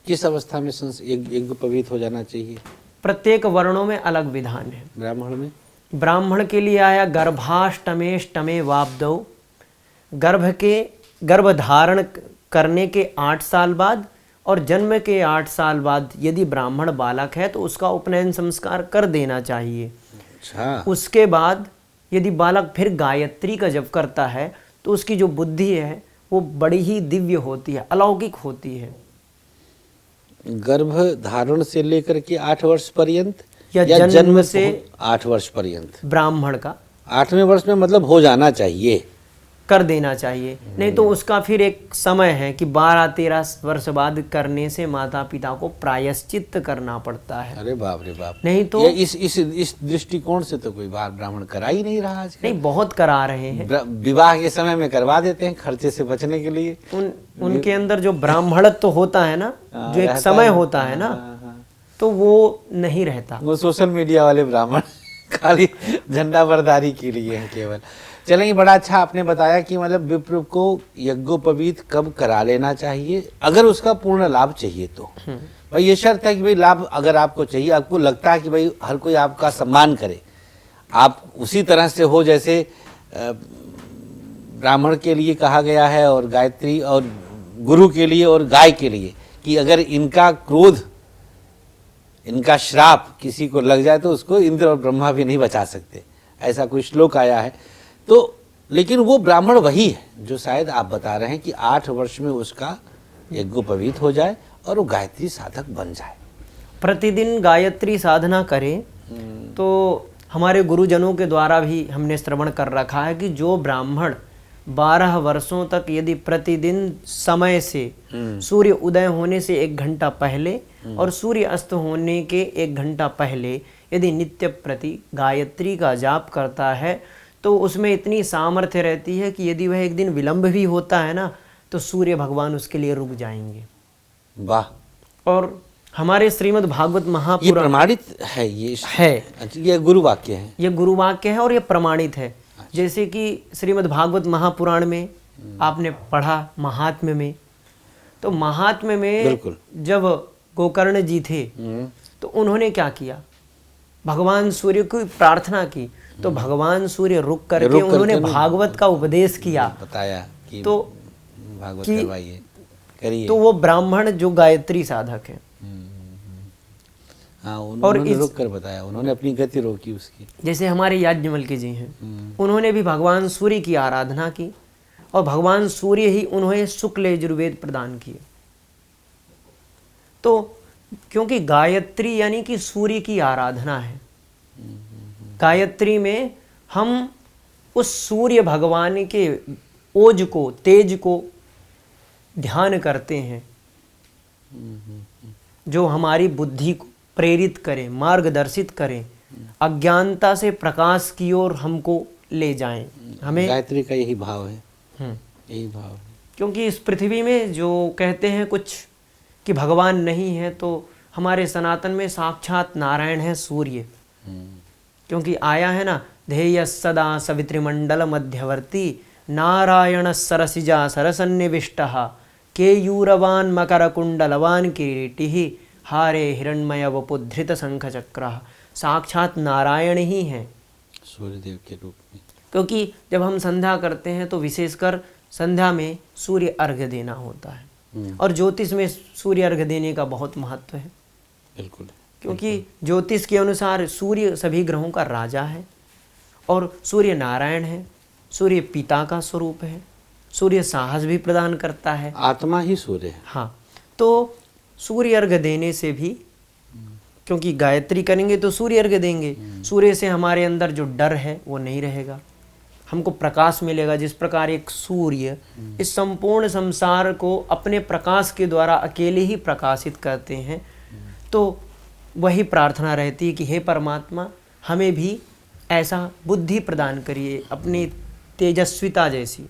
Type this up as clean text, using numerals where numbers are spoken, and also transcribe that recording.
किस अवस्था में यज्ञोपवीत हो जाना चाहिए? प्रत्येक वर्णों में अलग विधान है। ब्राह्मण में? ब्राह्मण के लिए आया गर्भाष्टमेष्टमे वाब्दौ, गर्भ धारण करने के 8 साल बाद और जन्म के 8 साल बाद यदि ब्राह्मण बालक है तो उसका उपनयन संस्कार कर देना चाहिए। अच्छा। उसके बाद यदि बालक फिर गायत्री का जप करता है तो उसकी जो बुद्धि है वो बड़ी ही दिव्य होती है, अलौकिक होती है। गर्भ धारण से लेकर के 8 वर्ष पर्यंत या जन्म से 8 वर्ष पर्यंत ब्राह्मण का 8वें वर्ष में मतलब हो जाना चाहिए, कर देना चाहिए। नहीं तो उसका फिर एक समय है कि 12-13 वर्ष बाद करने से माता पिता को प्रायश्चित करना पड़ता है। अरे बाप रे बाप। नहीं तो इस दृष्टिकोण से तो कोई बार ब्राह्मण करा ही नहीं रहा आजकल। नहीं, बहुत करा रहे हैं। विवाह के समय में करवा देते हैं खर्चे से बचने के लिए। उनके अंदर जो ब्राह्मणत्व तो होता है ना, जो एक समय होता है ना, तो वो नहीं रहता। वो सोशल मीडिया वाले ब्राह्मण खाली झंडा बरदारी के लिए हैं केवल। चलेंगे, बड़ा अच्छा आपने बताया कि मतलब विप्र को यज्ञोपवीत कब करा लेना चाहिए अगर उसका पूर्ण लाभ चाहिए तो। भाई ये शर्त है कि भाई लाभ अगर आपको चाहिए, आपको लगता है कि भाई हर कोई आपका सम्मान करे, आप उसी तरह से हो जैसे ब्राह्मण के लिए कहा गया है और गायत्री और गुरु के लिए और गाय के लिए कि अगर इनका क्रोध, इनका श्राप किसी को लग जाए तो उसको इंद्र और ब्रह्मा भी नहीं बचा सकते, ऐसा कोई श्लोक आया है। तो लेकिन वो ब्राह्मण वही है जो शायद आप बता रहे हैं कि 8 वर्ष में उसका यज्ञोपवीत हो जाए और वो गायत्री साधक बन जाए, प्रतिदिन गायत्री साधना करे। तो हमारे गुरुजनों के द्वारा भी हमने श्रवण कर रखा है कि जो ब्राह्मण 12 वर्षों तक यदि प्रतिदिन समय से सूर्य उदय होने से 1 घंटा पहले और सूर्य अस्त होने के 1 घंटा पहले यदि नित्य प्रति गायत्री का जाप करता है तो उसमें इतनी सामर्थ्य रहती है कि यदि वह एक दिन विलंब भी होता है ना तो सूर्य भगवान उसके लिए रुक जाएंगे। वाह। और हमारे श्रीमद् भागवत महापुराण, ये प्रमाणित है, ये है, ये गुरु वाक्य है, ये गुरु वाक्य है और ये प्रमाणित है। जैसे कि श्रीमद् भागवत महापुराण में आपने पढ़ा महात्म्य में, तो महात्म्य में बिल्कुल जब गोकर्ण जी थे तो उन्होंने क्या किया, भगवान सूर्य की प्रार्थना की, तो भगवान सूर्य रुक करके उन्होंने भागवत का उपदेश किया, बताया कि तो भागवत करवाइए, करिए। तो वो ब्राह्मण जो गायत्री साधक है। हाँ, उन्होंने रुक कर बताया, उन्होंने अपनी गति रोकी उसकी। जैसे हमारे याज्ञवल्क्य जी हैं, उन्होंने भी भगवान सूर्य की आराधना की और भगवान सूर्य ही उन्हें शुक्ल यजुर्वेद प्रदान किए। तो क्योंकि गायत्री यानी कि सूर्य की आराधना है, गायत्री में हम उस सूर्य भगवान के ओज को, तेज को ध्यान करते हैं, जो हमारी बुद्धि को प्रेरित करें, मार्गदर्शित करें, अज्ञानता से प्रकाश की ओर हमको ले जाएं। हमें गायत्री का यही भाव है, यही भाव है। क्योंकि इस पृथ्वी में जो कहते हैं कुछ कि भगवान नहीं है, तो हमारे सनातन में साक्षात नारायण है सूर्य। क्योंकि आया है ना, ध्येय सदा सवितृमंडल मध्यवर्ती नारायण सरसिजा सरसन्निविष्टः केयूरवान मकर कुंडलवान किरीटिः हारे हिरण्मय वपुधृत शंख चक्र। साक्षात नारायण ही हैं सूर्यदेव के रूप में। क्योंकि जब हम संध्या करते हैं तो विशेषकर संध्या में सूर्य अर्घ्य देना होता है, और ज्योतिष में सूर्य अर्घ्य देने का बहुत महत्व है। बिल्कुल, क्योंकि ज्योतिष के अनुसार सूर्य सभी ग्रहों का राजा है और सूर्य नारायण है, सूर्य पिता का स्वरूप है, सूर्य साहस भी प्रदान करता है, आत्मा ही सूर्य है। हाँ, तो सूर्य अर्घ्य देने से भी, क्योंकि गायत्री करेंगे तो सूर्य अर्घ्य देंगे, सूर्य से हमारे अंदर जो डर है वो नहीं रहेगा, हमको प्रकाश मिलेगा। जिस प्रकार एक सूर्य इस संपूर्ण संसार को अपने प्रकाश के द्वारा अकेले ही प्रकाशित करते हैं, तो वही प्रार्थना रहती है कि हे परमात्मा हमें भी ऐसा बुद्धि प्रदान करिए, अपनी तेजस्विता जैसी।